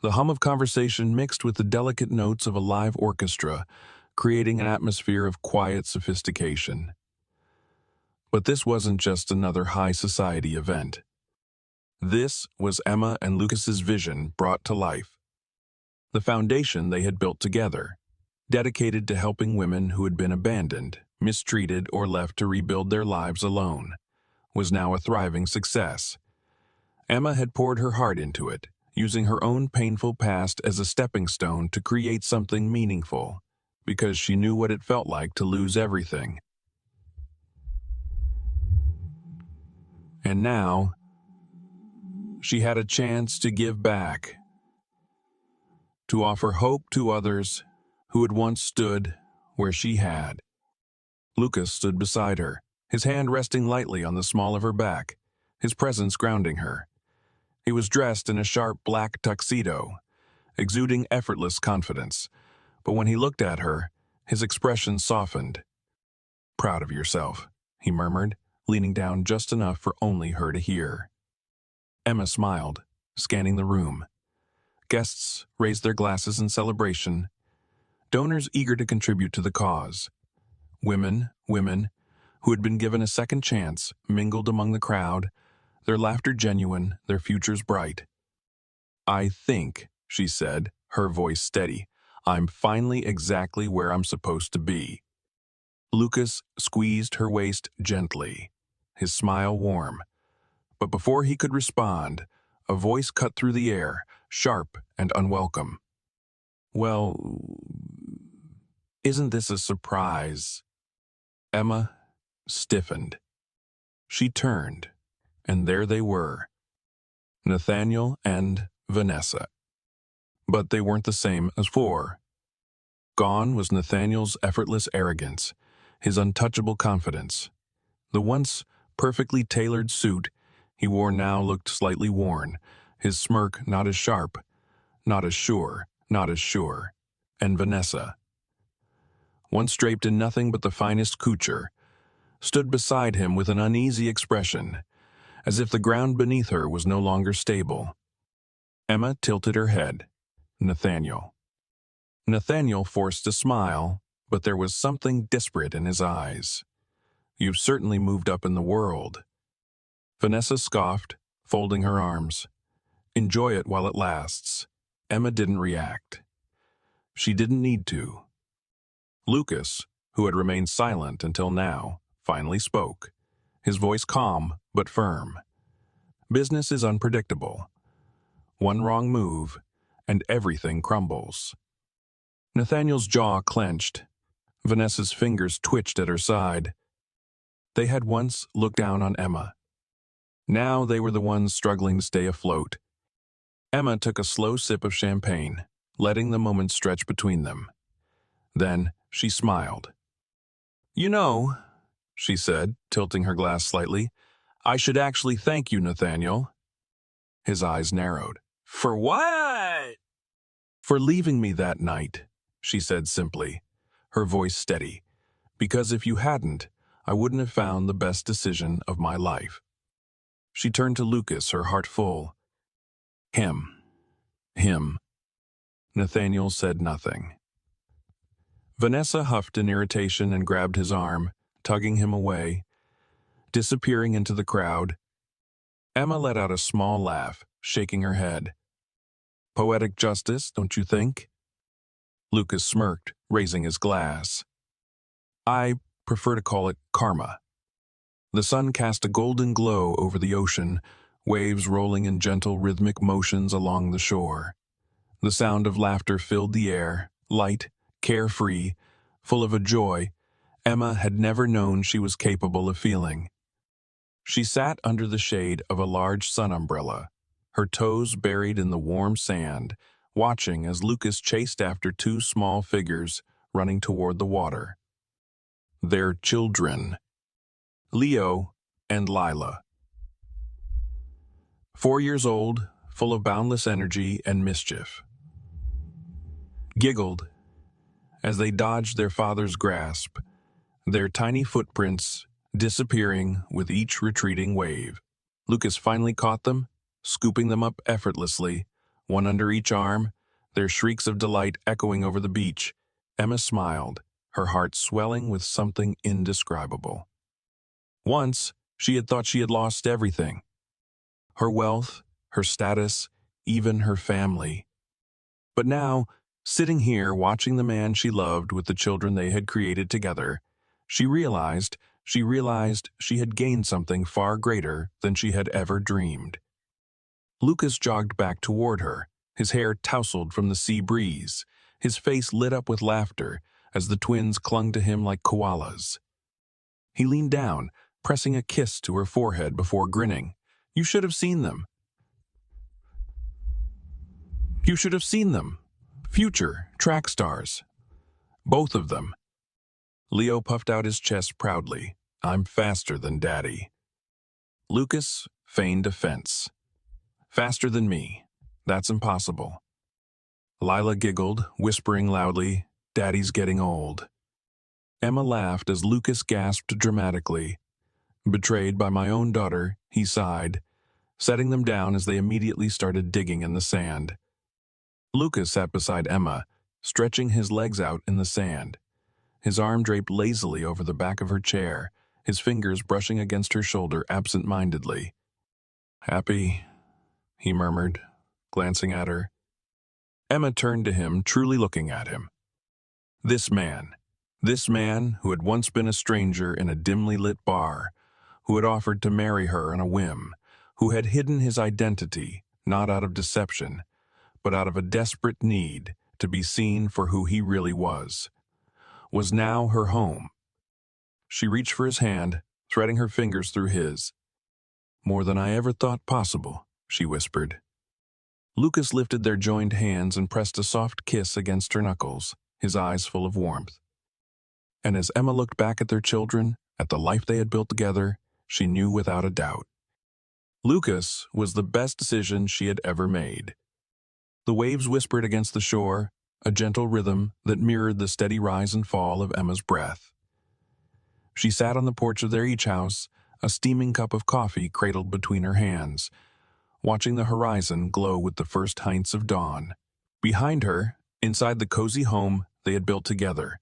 The hum of conversation mixed with the delicate notes of a live orchestra, creating an atmosphere of quiet sophistication. But this wasn't just another high society event. This was Emma and Lucas's vision brought to life. The foundation they had built together, dedicated to helping women who had been abandoned, mistreated, or left to rebuild their lives alone, was now a thriving success. Emma had poured her heart into it, using her own painful past as a stepping stone to create something meaningful, because she knew what it felt like to lose everything. And now, she had a chance to give back, to offer hope to others who had once stood where she had. Lucas stood beside her, his hand resting lightly on the small of her back, his presence grounding her. He was dressed in a sharp black tuxedo, exuding effortless confidence, but when he looked at her, his expression softened. Proud of yourself, he murmured, leaning down just enough for only her to hear. Emma smiled, scanning the room. Guests raised their glasses in celebration, donors eager to contribute to the cause. Women who had been given a second chance mingled among the crowd, their laughter genuine, their futures bright. I think, she said, her voice steady, I'm finally exactly where I'm supposed to be. Lucas squeezed her waist gently, his smile warm. But before he could respond, a voice cut through the air, sharp and unwelcome. Well, isn't this a surprise? Emma stiffened. She turned, and there they were, Nathaniel and Vanessa. But they weren't the same as before. Gone was Nathaniel's effortless arrogance, his untouchable confidence. The once perfectly tailored suit he wore now looked slightly worn, his smirk not as sharp, not as sure. And Vanessa, once draped in nothing but the finest couture, stood beside him with an uneasy expression, as if the ground beneath her was no longer stable. Emma tilted her head. Nathaniel forced a smile, but there was something desperate in his eyes. You've certainly moved up in the world. Vanessa scoffed, folding her arms. Enjoy it while it lasts. Emma didn't react. She didn't need to. Lucas, who had remained silent until now, finally spoke, his voice calm but firm. Business is unpredictable. One wrong move, and everything crumbles. Nathaniel's jaw clenched. Vanessa's fingers twitched at her side. They had once looked down on Emma. Now they were the ones struggling to stay afloat. Emma took a slow sip of champagne, letting the moment stretch between them. Then she smiled. You know, she said, tilting her glass slightly, I should actually thank you, Nathaniel. His eyes narrowed. For what? For leaving me that night, she said simply, her voice steady. Because if you hadn't, I wouldn't have found the best decision of my life. She turned to Lucas, her heart full. Him. Nathaniel said nothing. Vanessa huffed in irritation and grabbed his arm, tugging him away, disappearing into the crowd. Emma let out a small laugh, shaking her head. Poetic justice, don't you think? Lucas smirked, raising his glass. I prefer to call it karma. The sun cast a golden glow over the ocean, waves rolling in gentle rhythmic motions along the shore. The sound of laughter filled the air, light, carefree, full of a joy Emma had never known she was capable of feeling. She sat under the shade of a large sun umbrella, her toes buried in the warm sand, watching as Lucas chased after two small figures running toward the water. Their children, Leo and Lila. 4 years old, full of boundless energy and mischief. Giggled as they dodged their father's grasp, their tiny footprints disappearing with each retreating wave. Lucas finally caught them, scooping them up effortlessly, one under each arm, their shrieks of delight echoing over the beach. Emma smiled, her heart swelling with something indescribable. Once, she had thought she had lost everything. Her wealth, her status, even her family. But now, sitting here watching the man she loved with the children they had created together, she realized she had gained something far greater than she had ever dreamed. Lucas jogged back toward her, his hair tousled from the sea breeze, his face lit up with laughter as the twins clung to him like koalas. He leaned down, pressing a kiss to her forehead before grinning. You should have seen them. You should have seen them. Future track stars. Both of them. Leo puffed out his chest proudly. I'm faster than Daddy. Lucas feigned offense. Faster than me. That's impossible. Lila giggled, whispering loudly, Daddy's getting old. Emma laughed as Lucas gasped dramatically. Betrayed by my own daughter, he sighed, setting them down as they immediately started digging in the sand. Lucas sat beside Emma, stretching his legs out in the sand. His arm draped lazily over the back of her chair, his fingers brushing against her shoulder absent-mindedly. Happy, he murmured, glancing at her. Emma turned to him, truly looking at him. This man who had once been a stranger in a dimly lit bar, who had offered to marry her on a whim, who had hidden his identity, not out of deception, but out of a desperate need to be seen for who he really was now her home. She reached for his hand, threading her fingers through his. More than I ever thought possible, she whispered. Lucas lifted their joined hands and pressed a soft kiss against her knuckles, his eyes full of warmth. And as Emma looked back at their children, at the life they had built together, she knew without a doubt. Lucas was the best decision she had ever made. The waves whispered against the shore, a gentle rhythm that mirrored the steady rise and fall of Emma's breath. She sat on the porch of their each house, a steaming cup of coffee cradled between her hands, watching the horizon glow with the first hints of dawn. Behind her, inside the cozy home they had built together,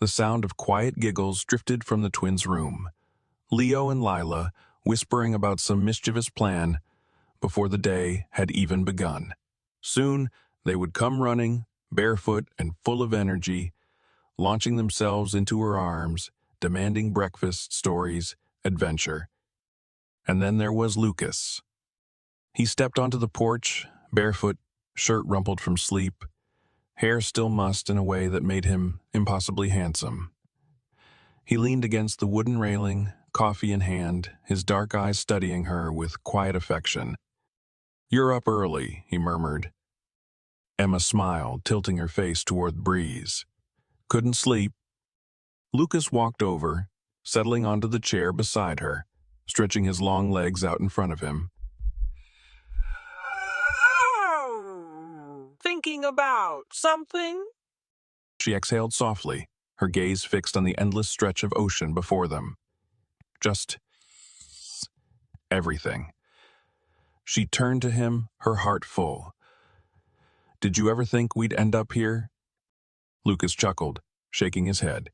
the sound of quiet giggles drifted from the twins' room. Leo and Lila whispering about some mischievous plan before the day had even begun. Soon, they would come running, barefoot and full of energy, launching themselves into her arms, demanding breakfast, stories, adventure. And then there was Lucas. He stepped onto the porch, barefoot, shirt rumpled from sleep, hair still mussed in a way that made him impossibly handsome. He leaned against the wooden railing, coffee in hand, his dark eyes studying her with quiet affection. You're up early, he murmured. Emma smiled, tilting her face toward the breeze. Couldn't sleep. Lucas walked over, settling onto the chair beside her, stretching his long legs out in front of him. Thinking about something? She exhaled softly, her gaze fixed on the endless stretch of ocean before them. Just everything. She turned to him, her heart full. Did you ever think we'd end up here? Lucas chuckled, shaking his head.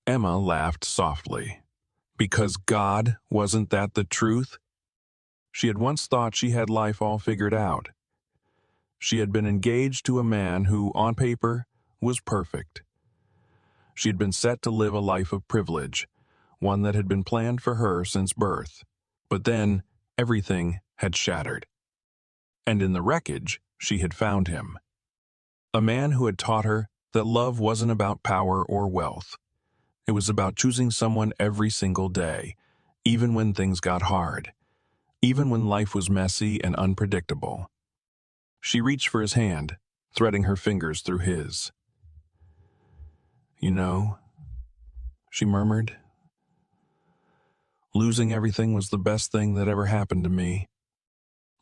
Emma laughed softly. Because God, wasn't that the truth? She had once thought she had life all figured out. She had been engaged to a man who, on paper, was perfect. She had been set to live a life of privilege, one that had been planned for her since birth. But then, everything had shattered. And in the wreckage, she had found him. A man who had taught her that love wasn't about power or wealth. It was about choosing someone every single day, even when things got hard, even when life was messy and unpredictable. She reached for his hand, threading her fingers through his. You know, she murmured, losing everything was the best thing that ever happened to me.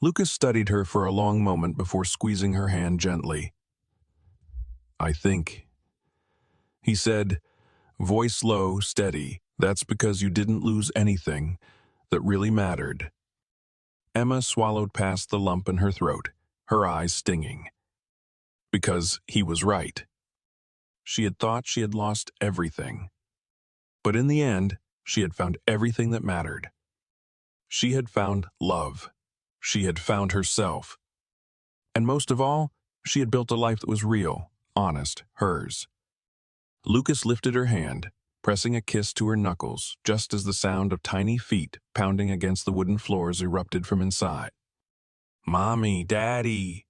Lucas studied her for a long moment before squeezing her hand gently. I think, he said, voice low, steady, that's because you didn't lose anything that really mattered. Emma swallowed past the lump in her throat, her eyes stinging. Because he was right. She had thought she had lost everything. But in the end, she had found everything that mattered. She had found love. She had found herself. And most of all, she had built a life that was real, honest, hers. Lucas lifted her hand, pressing a kiss to her knuckles just as the sound of tiny feet pounding against the wooden floors erupted from inside. Mommy, Daddy!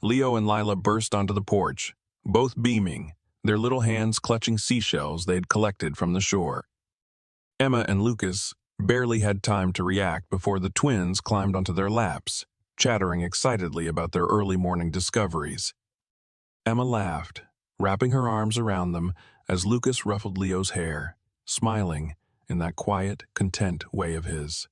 Leo and Lila burst onto the porch, both beaming, their little hands clutching seashells they had collected from the shore. Emma and Lucas barely had time to react before the twins climbed onto their laps, chattering excitedly about their early morning discoveries. Emma laughed, wrapping her arms around them as Lucas ruffled Leo's hair, smiling in that quiet, content way of his.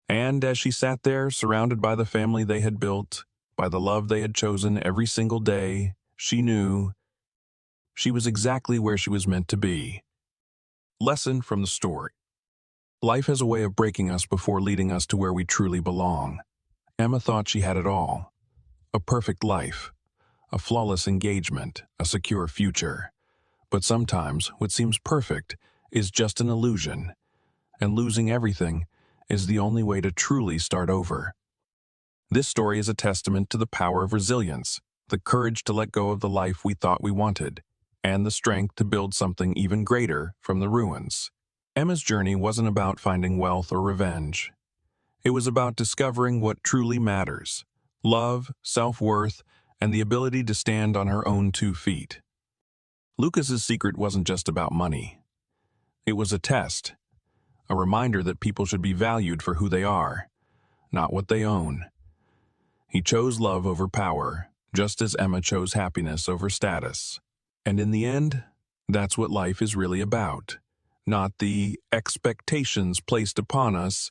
And as she sat there, surrounded by the family they had built, by the love they had chosen every single day, she knew she was exactly where she was meant to be. Lesson from the story. Life has a way of breaking us before leading us to where we truly belong. Emma thought she had it all. A perfect life, a flawless engagement, a secure future. But sometimes what seems perfect is just an illusion, and losing everything is the only way to truly start over. This story is a testament to the power of resilience, the courage to let go of the life we thought we wanted, and the strength to build something even greater from the ruins. Emma's journey wasn't about finding wealth or revenge. It was about discovering what truly matters: love, self-worth, and the ability to stand on her own 2 feet. Lucas's secret wasn't just about money. It was a test, a reminder that people should be valued for who they are, not what they own. He chose love over power, just as Emma chose happiness over status. And in the end, that's what life is really about. Not the expectations placed upon us,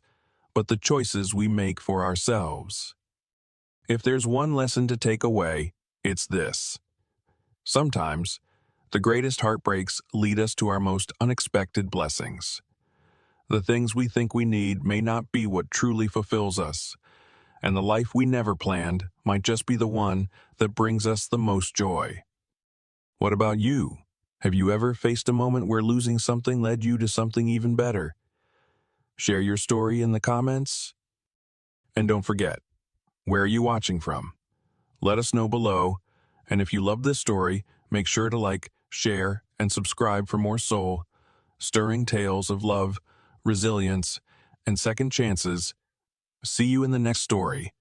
but the choices we make for ourselves. If there's one lesson to take away, it's this. Sometimes, the greatest heartbreaks lead us to our most unexpected blessings. The things we think we need may not be what truly fulfills us, and the life we never planned might just be the one that brings us the most joy. What about you? Have you ever faced a moment where losing something led you to something even better? Share your story in the comments. And don't forget, where are you watching from? Let us know below, and if you love this story, make sure to like, share, and subscribe for more soul-stirring tales of love, resilience, and second chances. See you in the next story.